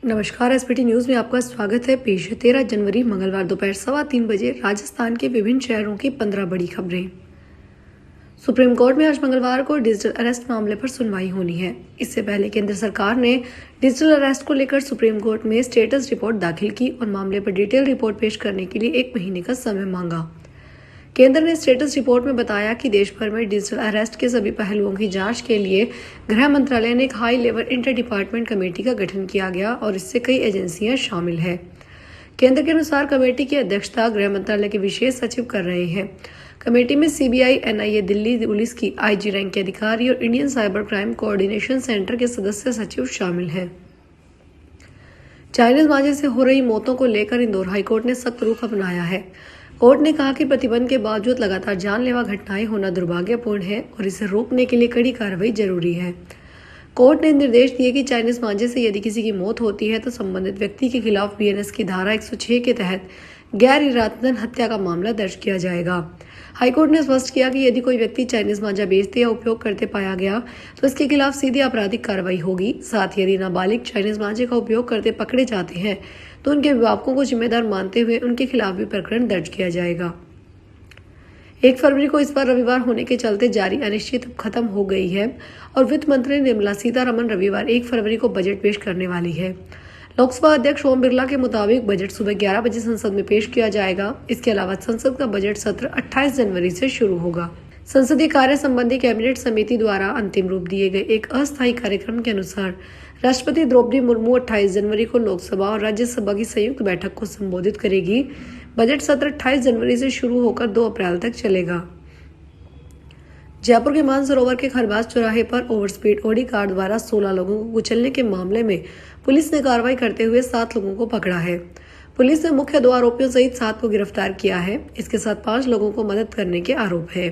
नमस्कार। SPT news में आपका स्वागत है। पेश है 13 जनवरी मंगलवार दोपहर 3:15 बजे राजस्थान के विभिन्न शहरों की 15 बड़ी खबरें। सुप्रीम कोर्ट में आज मंगलवार को डिजिटल अरेस्ट मामले पर सुनवाई होनी है। इससे पहले केंद्र सरकार ने डिजिटल अरेस्ट को लेकर सुप्रीम कोर्ट में स्टेटस रिपोर्ट दाखिल की और मामले पर डिटेल रिपोर्ट पेश करने के लिए 1 महीने का समय मांगा। केंद्र ने स्टेटस रिपोर्ट में बताया कि देश भर में डिजिटल अरेस्ट के सभी पहलुओं की जांच के लिए गृह मंत्रालय ने एक high level inter department committee का गठन किया गया और इससे कई एजेंसियां शामिल हैं। केंद्र के अनुसार कमेटी की अध्यक्षता गृह मंत्रालय के विशेष सचिव कर रहे हैं। कमेटी में सीबीआई, एनआईए दिल्ली पुलिस की आईजी रैंक के अधिकारी और Indian cyber crime coordination centre के सदस्य सचिव शामिल हैं। चाइनीज मांझे से हो रही मौतों को लेकर इंदौर हाईकोर्ट ने सख्त रुख अपनाया है। कोर्ट ने कहा कि प्रतिबंध के बावजूद लगातार जानलेवा घटनाएं होना दुर्भाग्यपूर्ण है और इसे रोकने के लिए कड़ी कार्रवाई जरूरी है। कोर्ट ने निर्देश दिए कि चाइनीज मांझे से यदि किसी की मौत होती है तो संबंधित व्यक्ति के खिलाफ बीएनएस की धारा 106 के तहत गैर इरादतन हत्या का मामला दर्ज किया जाएगा। हाईकोर्ट ने स्पष्ट किया कि यदि कोई व्यक्ति चाइनीज मांझा बेचते या उपयोग करते पाया गया तो इसके खिलाफ सीधी आपराधिक कार्रवाई होगी। साथ ही यदि नाबालिग चाइनीज मांझे का उपयोग करते पकड़े जाते हैं तो उनके अभिभावकों को जिम्मेदार मानते हुए उनके खिलाफ भी प्रकरण दर्ज किया जाएगा। 1 फरवरी को इस बार रविवार होने के चलते जारी अनिश्चित खत्म हो गई है और वित्त मंत्री निर्मला सीतारमण रविवार 1 फरवरी को बजट पेश करने वाली है। लोकसभा अध्यक्ष ओम बिरला के मुताबिक बजट सुबह 11 बजे संसद में पेश किया जाएगा। इसके अलावा संसद का बजट सत्र 28 जनवरी से शुरू होगा। संसदीय कार्य संबंधी कैबिनेट समिति द्वारा अंतिम रूप दिए गए एक अस्थायी कार्यक्रम के अनुसार राष्ट्रपति द्रौपदी मुर्मू 28 जनवरी को लोकसभा और राज्यसभा की संयुक्त बैठक को संबोधित करेगी। बजट सत्र 28 जनवरी से शुरू होकर 2 अप्रैल तक चलेगा। जयपुर के मानसरोवर के खरबाज चौराहे पर ओवरस्पीड ऑडी कार द्वारा 16 लोगों को कुचलने के मामले में पुलिस ने कार्रवाई करते हुए 7 लोगों को पकड़ा है। पुलिस ने मुख्य 2 आरोपियों सहित 7 को गिरफ्तार किया है। इसके साथ 5 लोगों को मदद करने के आरोप है।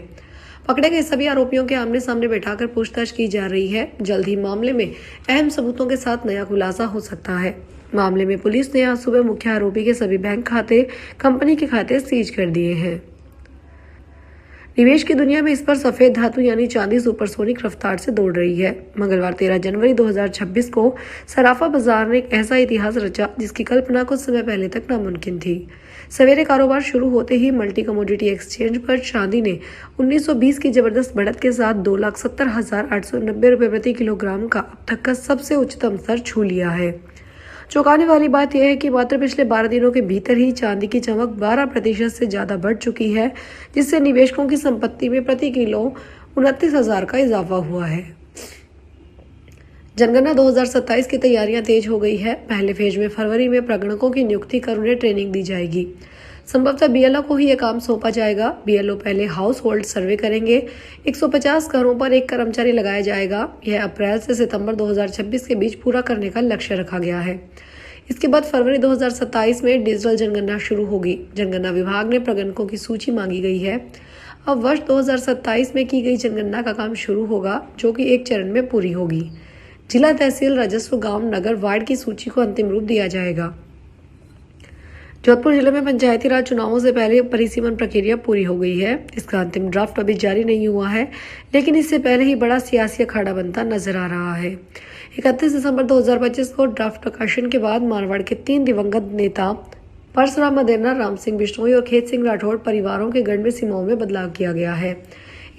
पकड़े गए सभी आरोपियों के आमने सामने बैठाकर पूछताछ की जा रही है। जल्द ही मामले में अहम सबूतों के साथ नया खुलासा हो सकता है। मामले में पुलिस ने आज सुबह मुख्य आरोपी के सभी बैंक खाते, कंपनी के खाते सीज कर दिए हैं। निवेश की दुनिया में इस पर सफेद धातु यानी चांदी सुपरसोनिक रफ्तार से दौड़ रही है। मंगलवार 13 जनवरी 2026 को सराफा बाजार ने एक ऐसा इतिहास रचा जिसकी कल्पना कुछ समय पहले तक नामुमकिन थी। सवेरे कारोबार शुरू होते ही मल्टी कमोडिटी एक्सचेंज पर चांदी ने 1920 की जबरदस्त बढ़त के साथ 2,70,890 रुपये प्रति किलोग्राम का अब तक का सबसे उच्चतम स्तर छू लिया है। चौंकाने वाली बात यह है कि मात्र पिछले 12 दिनों के भीतर ही चांदी की चमक 12% से ज्यादा बढ़ चुकी है, जिससे निवेशकों की संपत्ति में प्रति किलो 29,000 का इजाफा हुआ है। जनगणना 2027 की तैयारियां तेज हो गई है। पहले फेज में फरवरी में प्रगणकों की नियुक्ति कर उन्हें ट्रेनिंग दी जाएगी। संभवतः बीएलओ को ही यह काम सौंपा जाएगा। बीएलओ पहले हाउस होल्ड सर्वे करेंगे। 150 घरों पर एक कर्मचारी लगाया जाएगा। यह अप्रैल से सितंबर 2026 के बीच पूरा करने का लक्ष्य रखा गया है। इसके बाद फरवरी 2027 में डिजिटल जनगणना शुरू होगी। जनगणना विभाग ने प्रगणकों की सूची मांगी गई है। अब वर्ष 2027 में की गई जनगणना का काम शुरू होगा, जो कि एक चरण में पूरी होगी। जिला, तहसील, राजस्व, गांव, नगर, वार्ड की सूची को अंतिम रूप दिया जाएगा। जोधपुर जिले में पंचायती राज चुनावों से पहले परिसीमन प्रक्रिया पूरी हो गई है। इसका अंतिम ड्राफ्ट अभी जारी नहीं हुआ है, लेकिन इससे पहले ही बड़ा सियासी अखाड़ा बनता नजर आ रहा है। 31 दिसंबर 2025 को ड्राफ्ट प्रकाशन के बाद मारवाड़ के 3 दिवंगत नेता परशुराम मदेरना, राम सिंह बिश्नोई और खेत सिंह राठौड़ परिवारों के गण में सीमाओं में बदलाव किया गया है।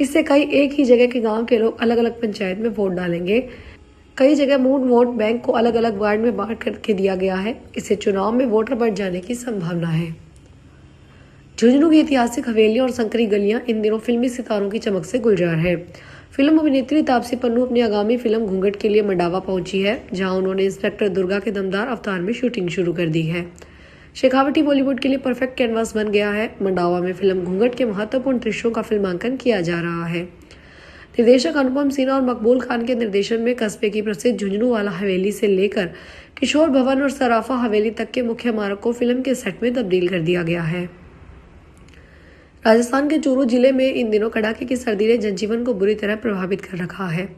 इससे कई एक ही जगह के गाँव के लोग अलग अलग पंचायत में वोट डालेंगे। कई जगह मूल वोट बैंक को अलग अलग वार्ड में बांट करके दिया गया है। इससे चुनाव में वोटर बढ़ जाने की संभावना है। झुंझुनू की ऐतिहासिक हवेलियां और संकरी गलियां इन दिनों फिल्मी सितारों की चमक से गुलजार है। फिल्म अभिनेत्री तापसी पन्नू अपनी आगामी फिल्म घूंघट के लिए मंडावा पहुंची है, जहां उन्होंने इंस्पेक्टर दुर्गा के दमदार अवतार में शूटिंग शुरू कर दी है। शेखावटी बॉलीवुड के लिए परफेक्ट कैनवास बन गया है। मंडावा में फिल्म घूंघट के महत्वपूर्ण दृश्यों का फिल्मांकन किया जा रहा है। निर्देशक अनुपम सिन्हा और मकबूल खान के निर्देशन में कस्बे की प्रसिद्ध झुंझुनू वाला हवेली से लेकर किशोर भवन और सराफा हवेली तक के मुख्य मार्ग को फिल्म के सेट में तब्दील कर दिया गया है। राजस्थान के चूरू जिले में इन दिनों कड़ाके की सर्दी ने जनजीवन को बुरी तरह प्रभावित कर रखा है।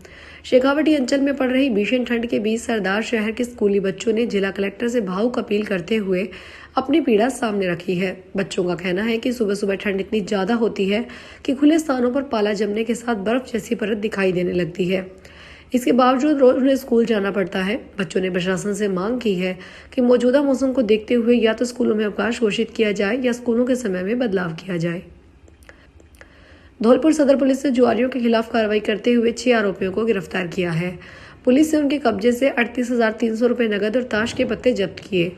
शेखावटी अंचल में पड़ रही भीषण ठंड के बीच सरदार शहर के स्कूली बच्चों ने जिला कलेक्टर से भावुक अपील करते हुए अपनी पीड़ा सामने रखी है। बच्चों का कहना है कि सुबह सुबह ठंड इतनी ज्यादा होती है कि खुले स्थानों पर पाला जमने के साथ बर्फ जैसी परत दिखाई देने लगती है। इसके बावजूद रोज उन्हें स्कूल जाना पड़ता है। बच्चों ने प्रशासन से मांग की है कि मौजूदा मौसम को देखते हुए या तो स्कूलों में अवकाश घोषित किया जाए या स्कूलों के समय में बदलाव किया जाए। धौलपुर सदर पुलिस ने जुआरियों के खिलाफ कार्रवाई करते हुए 6 आरोपियों को गिरफ्तार किया है। पुलिस ने उनके कब्जे से 38,300 रुपए नकद और ताश के पत्ते जब्त किए।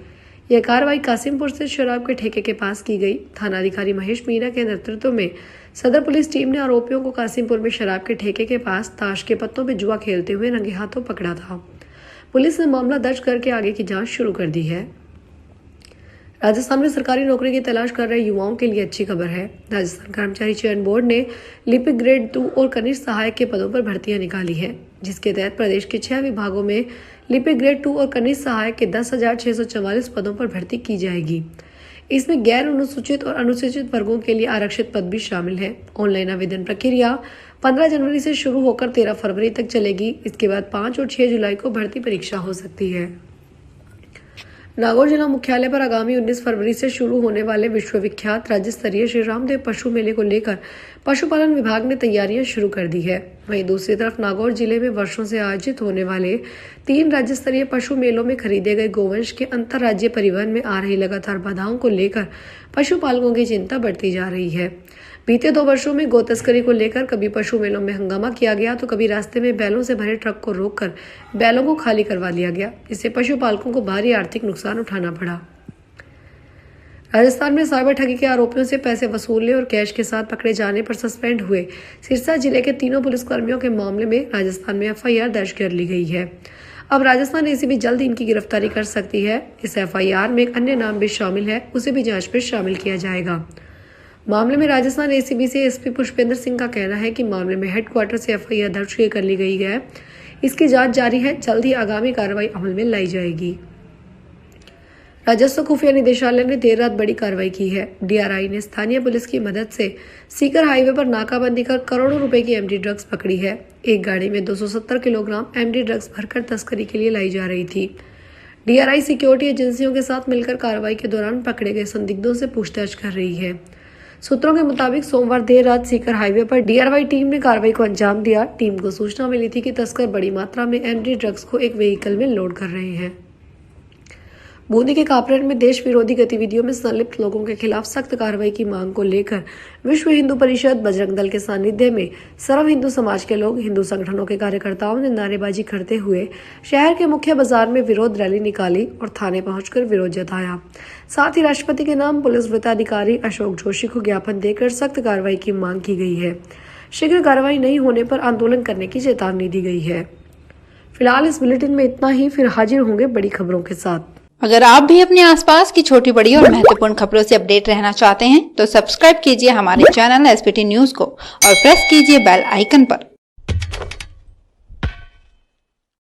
यह कार्रवाई कासिमपुर से शराब के ठेके के पास की गई। थानाधिकारी महेश मीणा के नेतृत्व में सदर पुलिस टीम ने आरोपियों को कासिमपुर में शराब के ठेके के पास ताश के पत्तों पर जुआ खेलते हुए रंगे हाथों पकड़ा था। पुलिस ने मामला दर्ज करके आगे की जांच शुरू कर दी है। राजस्थान में सरकारी नौकरी की तलाश कर रहे युवाओं के लिए अच्छी खबर है। राजस्थान कर्मचारी चयन बोर्ड ने लिपिक ग्रेड 2 और कनिष्ठ सहायक के पदों पर भर्तियां निकाली है, जिसके तहत प्रदेश के 6 विभागों में लिपिक ग्रेड 2 और कनिष्ठ सहायक के 10,644 पदों पर भर्ती की जाएगी। इसमें गैर अनुसूचित और अनुसूचित वर्गों के लिए आरक्षित पद भी शामिल है। ऑनलाइन आवेदन प्रक्रिया 15 जनवरी से शुरू होकर 13 फरवरी तक चलेगी। इसके बाद 5 और 6 जुलाई को भर्ती परीक्षा हो सकती है। नागौर जिला मुख्यालय पर आगामी 19 फरवरी से शुरू होने वाले विश्वविख्यात राज्य स्तरीय श्री रामदेव पशु मेले को लेकर पशुपालन विभाग ने तैयारियां शुरू कर दी है। वहीं दूसरी तरफ नागौर जिले में वर्षों से आयोजित होने वाले 3 राज्य स्तरीय पशु मेलों में खरीदे गए गोवंश के अंतर्राज्यीय परिवहन में आ रही लगातार बाधाओं को लेकर पशुपालकों की चिंता बढ़ती जा रही है। बीते 2 वर्षों में गो तस्करी को लेकर कभी पशु मेलों में हंगामा किया गया तो कभी रास्ते में बैलों से भरे ट्रक को रोककर बैलों को खाली करवा दिया गया, जिससे पशुपालकों को भारी आर्थिक नुकसान उठाना पड़ा। राजस्थान में साइबर ठगी के आरोपियों से पैसे वसूलने और कैश के साथ पकड़े जाने पर सस्पेंड हुए सिरसा जिले के 3 पुलिसकर्मियों के मामले में राजस्थान में FIR दर्ज कर ली गई है। अब राजस्थान ACB जल्द इनकी गिरफ्तारी कर सकती है। इस FIR में एक अन्य नाम भी शामिल है, उसे भी जांच में शामिल किया जाएगा। मामले में राजस्थान ACB से SP पुष्पेंद्र सिंह का कहना है कि मामले में हेडक्वार्टर से FIR दर्ज कर ली गई है। इसकी जांच जारी है, जल्द ही आगामी कार्रवाई अमल में लाई जाएगी। राजस्व खुफिया निदेशालय ने देर रात बड़ी कार्रवाई की है। DRI ने स्थानीय पुलिस की मदद से सीकर हाईवे पर नाकाबंदी कर करोड़ों रुपए की MD ड्रग्स पकड़ी है। एक गाड़ी में 270 किलोग्राम MD ड्रग्स भरकर तस्करी के लिए लाई जा रही थी। DRI सिक्योरिटी एजेंसियों के साथ मिलकर कार्रवाई के दौरान पकड़े गए संदिग्धों से पूछताछ कर रही है। सूत्रों के मुताबिक सोमवार देर रात सीकर हाईवे पर DRI टीम ने कार्रवाई को अंजाम दिया। टीम को सूचना मिली थी कि तस्कर बड़ी मात्रा में MD ड्रग्स को एक व्हीकल में लोड कर रहे हैं। बूंदी के कापरेड में देश विरोधी गतिविधियों में संलिप्त लोगों के खिलाफ सख्त कार्रवाई की मांग को लेकर विश्व हिंदू परिषद, बजरंग दल के सानिध्य में सर्व हिंदू समाज के लोग, हिंदू संगठनों के कार्यकर्ताओं ने नारेबाजी करते हुए शहर के मुख्य बाजार में विरोध रैली निकाली और थाने पहुंचकर विरोध जताया। साथ ही राष्ट्रपति के नाम पुलिस वृत्ताधिकारी अशोक जोशी को ज्ञापन देकर सख्त कार्रवाई की मांग की गई है। शीघ्र कार्रवाई नहीं होने पर आंदोलन करने की चेतावनी दी गई है। फिलहाल इस बुलेटिन में इतना ही, फिर हाजिर होंगे बड़ी खबरों के साथ। अगर आप भी अपने आसपास की छोटी बड़ी और महत्वपूर्ण खबरों से अपडेट रहना चाहते हैं तो सब्सक्राइब कीजिए हमारे चैनल SPT न्यूज को और प्रेस कीजिए बेल आइकन पर।